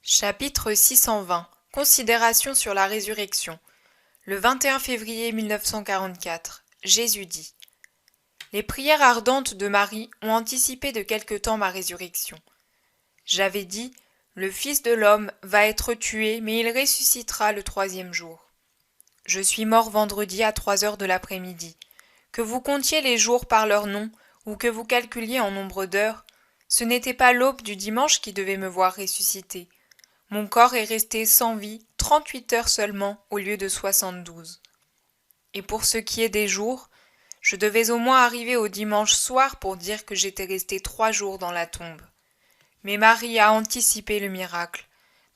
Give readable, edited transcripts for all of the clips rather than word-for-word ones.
Chapitre 620. Considérations sur la résurrection. Le 21 février 1944, Jésus dit : Les prières ardentes de Marie ont anticipé de quelque temps ma résurrection. J'avais dit : Le Fils de l'homme va être tué, mais il ressuscitera le troisième jour. Je suis mort vendredi à 3 heures de l'après-midi. Que vous comptiez les jours par leur nom, ou que vous calculiez en nombre d'heures, ce n'était pas l'aube du dimanche qui devait me voir ressusciter. Mon corps est resté sans vie 38 heures seulement au lieu de 72. Et pour ce qui est des jours, je devais au moins arriver au dimanche soir pour dire que j'étais resté 3 jours dans la tombe. Mais Marie a anticipé le miracle.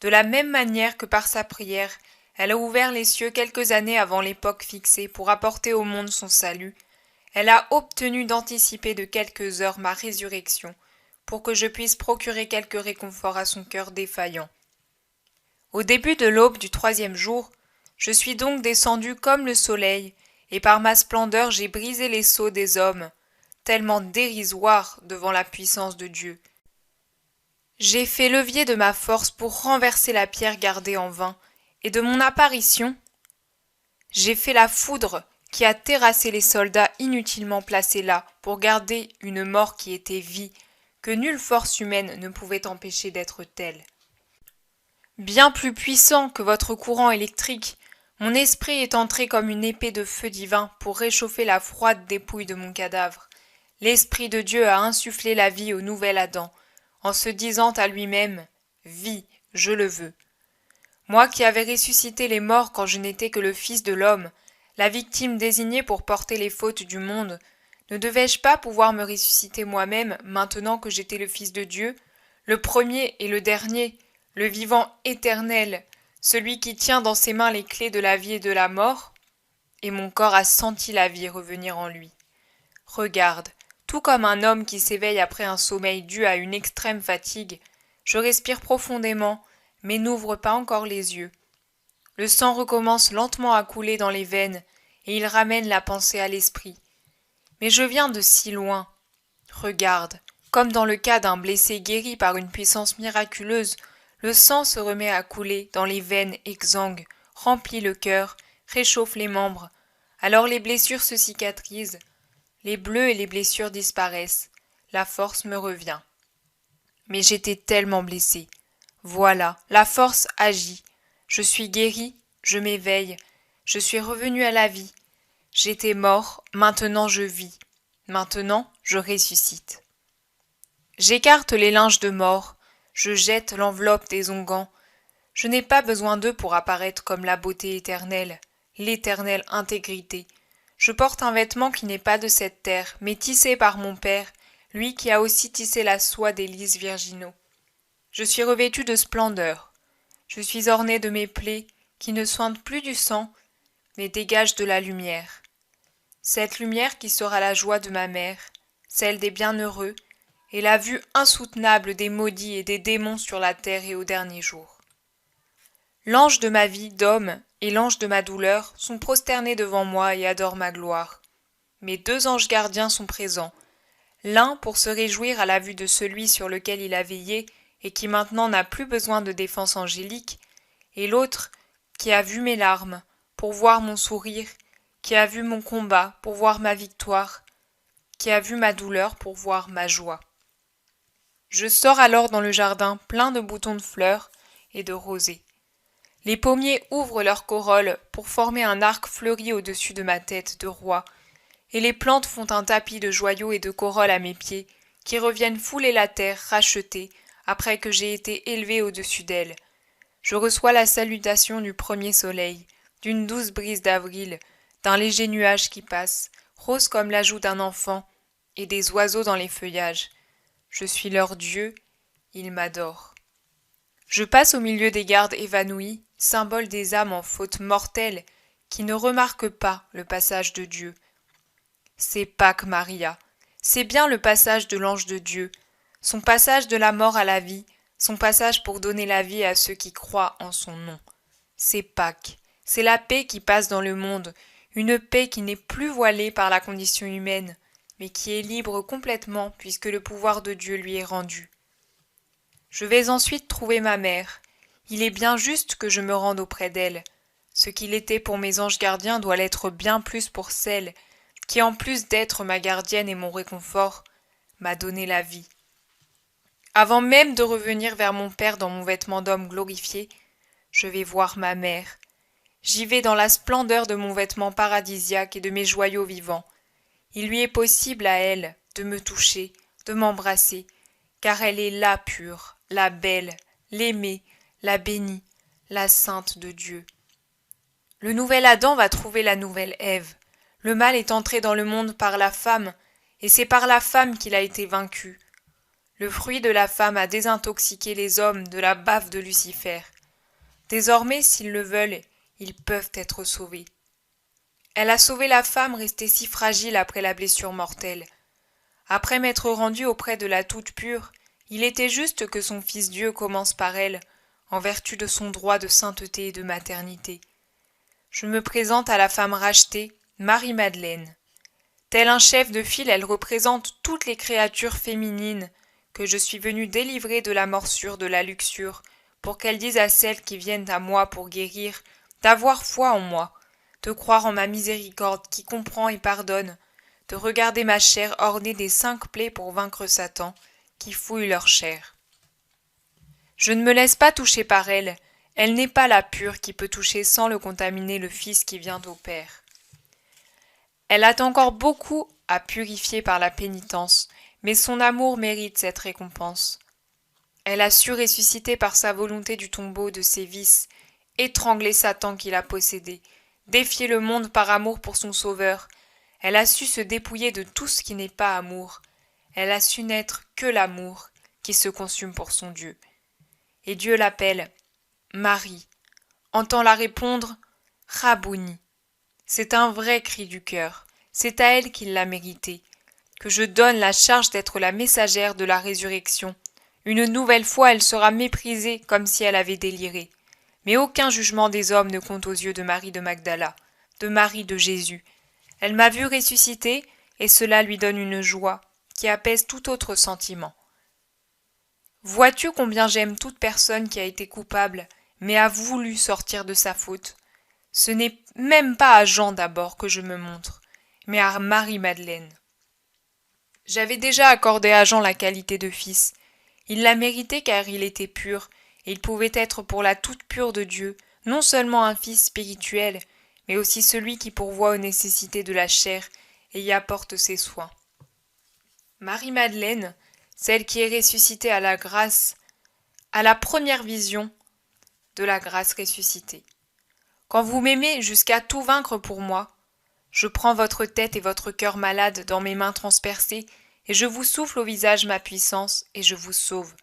De la même manière que par sa prière, elle a ouvert les cieux quelques années avant l'époque fixée pour apporter au monde son salut, elle a obtenu d'anticiper de quelques heures ma résurrection, pour que je puisse procurer quelque réconfort à son cœur défaillant. Au début de l'aube du troisième jour, je suis donc descendu comme le soleil, et par ma splendeur j'ai brisé les sceaux des hommes, tellement dérisoires devant la puissance de Dieu. J'ai fait levier de ma force pour renverser la pierre gardée en vain, et de mon apparition, j'ai fait la foudre qui a terrassé les soldats inutilement placés là pour garder une mort qui était vie, que nulle force humaine ne pouvait empêcher d'être telle. Bien plus puissant que votre courant électrique, mon esprit est entré comme une épée de feu divin pour réchauffer la froide dépouille de mon cadavre. L'Esprit de Dieu a insufflé la vie au nouvel Adam, en se disant à lui-même : Vis, je le veux. Moi qui avais ressuscité les morts quand je n'étais que le Fils de l'homme, la victime désignée pour porter les fautes du monde, ne devais-je pas pouvoir me ressusciter moi-même maintenant que j'étais le Fils de Dieu, le premier et le dernier, le vivant éternel, celui qui tient dans ses mains les clés de la vie et de la mort ? Et mon corps a senti la vie revenir en lui. Regarde, tout comme un homme qui s'éveille après un sommeil dû à une extrême fatigue, je respire profondément, mais n'ouvre pas encore les yeux. Le sang recommence lentement à couler dans les veines, et il ramène la pensée à l'esprit. Mais je viens de si loin. Regarde, comme dans le cas d'un blessé guéri par une puissance miraculeuse, le sang se remet à couler dans les veines exsangues, remplit le cœur, réchauffe les membres. Alors les blessures se cicatrisent, les bleus et les blessures disparaissent, la force me revient. Mais j'étais tellement blessé. Voilà, la force agit. Je suis guéri, je m'éveille, je suis revenu à la vie. J'étais mort, maintenant je vis. Maintenant je ressuscite. J'écarte les linges de mort, je jette l'enveloppe des onguents. Je n'ai pas besoin d'eux pour apparaître comme la beauté éternelle, l'éternelle intégrité. Je porte un vêtement qui n'est pas de cette terre, mais tissé par mon Père, lui qui a aussi tissé la soie des lys virginaux. Je suis revêtu de splendeur. Je suis orné de mes plaies, qui ne sointent plus du sang, mais dégagent de la lumière. Cette lumière qui sera la joie de ma mère, celle des bienheureux, et la vue insoutenable des maudits et des démons sur la terre et au dernier jour. L'ange de ma vie d'homme et l'ange de ma douleur sont prosternés devant moi et adorent ma gloire. Mes 2 anges gardiens sont présents, l'un pour se réjouir à la vue de celui sur lequel il a veillé et qui maintenant n'a plus besoin de défense angélique, et l'autre qui a vu mes larmes pour voir mon sourire, qui a vu mon combat pour voir ma victoire, qui a vu ma douleur pour voir ma joie. Je sors alors dans le jardin plein de boutons de fleurs et de rosées. Les pommiers ouvrent leurs corolles pour former un arc fleuri au-dessus de ma tête de roi, et les plantes font un tapis de joyaux et de corolles à mes pieds, qui reviennent fouler la terre rachetée après que j'ai été élevé au-dessus d'elle. Je reçois la salutation du premier soleil, d'une douce brise d'avril, d'un léger nuage qui passe, rose comme la joue d'un enfant, et des oiseaux dans les feuillages. Je suis leur Dieu, ils m'adorent. Je passe au milieu des gardes évanouis, symbole des âmes en faute mortelle, qui ne remarquent pas le passage de Dieu. C'est Pâques, Maria, c'est bien le passage de l'ange de Dieu, son passage de la mort à la vie, son passage pour donner la vie à ceux qui croient en son nom. C'est Pâques, c'est la paix qui passe dans le monde, une paix qui n'est plus voilée par la condition humaine, mais qui est libre complètement puisque le pouvoir de Dieu lui est rendu. Je vais ensuite trouver ma mère, Il est bien juste que je me rende auprès d'elle. Ce qu'il était pour mes anges gardiens doit l'être bien plus pour celle qui, en plus d'être ma gardienne et mon réconfort, m'a donné la vie. Avant même de revenir vers mon Père dans mon vêtement d'homme glorifié, je vais voir ma mère. J'y vais dans la splendeur de mon vêtement paradisiaque et de mes joyaux vivants. Il lui est possible à elle de me toucher, de m'embrasser, car elle est la pure, la belle, l'aimée, la bénie, la sainte de Dieu. Le nouvel Adam va trouver la nouvelle Ève. Le mal est entré dans le monde par la femme, et c'est par la femme qu'il a été vaincu. Le fruit de la femme a désintoxiqué les hommes de la bave de Lucifer. Désormais, s'ils le veulent, ils peuvent être sauvés. Elle a sauvé la femme restée si fragile après la blessure mortelle. Après m'être rendu auprès de la toute pure, il était juste que son Fils Dieu commence par elle, en vertu de son droit de sainteté et de maternité. Je me présente à la femme rachetée, Marie-Madeleine. Tel un chef de file, elle représente toutes les créatures féminines que je suis venu délivrer de la morsure de la luxure, pour qu'elles disent à celles qui viennent à moi pour guérir, d'avoir foi en moi, de croire en ma miséricorde qui comprend et pardonne, de regarder ma chair ornée des 5 plaies pour vaincre Satan, qui fouille leur chair. Je ne me laisse pas toucher par elle, elle n'est pas la pure qui peut toucher sans le contaminer le Fils qui vient au Père. Elle a encore beaucoup à purifier par la pénitence, mais son amour mérite cette récompense. Elle a su ressusciter par sa volonté du tombeau de ses vices, étrangler Satan qui l'a possédé, défier le monde par amour pour son Sauveur. Elle a su se dépouiller de tout ce qui n'est pas amour. Elle a su n'être que l'amour qui se consume pour son Dieu. Et Dieu l'appelle Marie. Entend-la répondre Rabouni. C'est un vrai cri du cœur. C'est à elle qu'il l'a mérité, que je donne la charge d'être la messagère de la résurrection. Une nouvelle fois, elle sera méprisée comme si elle avait déliré. Mais aucun jugement des hommes ne compte aux yeux de Marie de Magdala, de Marie de Jésus. Elle m'a vu ressusciter, et cela lui donne une joie qui apaise tout autre sentiment. Vois-tu combien j'aime toute personne qui a été coupable, mais a voulu sortir de sa faute? Ce n'est même pas à Jean d'abord que je me montre, mais à Marie-Madeleine. J'avais déjà accordé à Jean la qualité de fils. Il l'a mérité car il était pur, et il pouvait être pour la toute pure de Dieu, non seulement un fils spirituel, mais aussi celui qui pourvoit aux nécessités de la chair et y apporte ses soins. Marie-Madeleine, celle qui est ressuscitée à la grâce, à la première vision de la grâce ressuscitée. Quand vous m'aimez jusqu'à tout vaincre pour moi, je prends votre tête et votre cœur malade dans mes mains transpercées, et je vous souffle au visage ma puissance, et je vous sauve.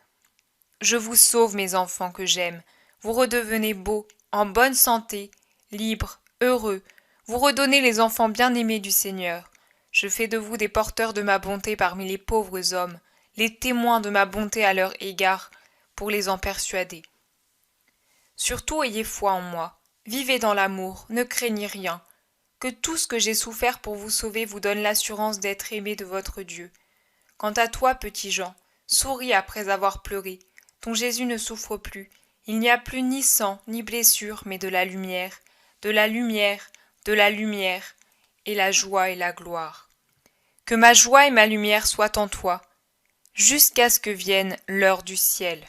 Je vous sauve, mes enfants que j'aime. Vous redevenez beaux, en bonne santé, libres, heureux. Vous redonnez les enfants bien-aimés du Seigneur. Je fais de vous des porteurs de ma bonté parmi les pauvres hommes, les témoins de ma bonté à leur égard, pour les en persuader. Surtout ayez foi en moi. Vivez dans l'amour, ne craignez rien. Que tout ce que j'ai souffert pour vous sauver vous donne l'assurance d'être aimé de votre Dieu. Quant à toi, petit Jean, souris après avoir pleuré. Ton Jésus ne souffre plus. Il n'y a plus ni sang, ni blessure, mais de la lumière, de la lumière, de la lumière, et la joie et la gloire. Que ma joie et ma lumière soient en toi, jusqu'à ce que vienne l'heure du ciel.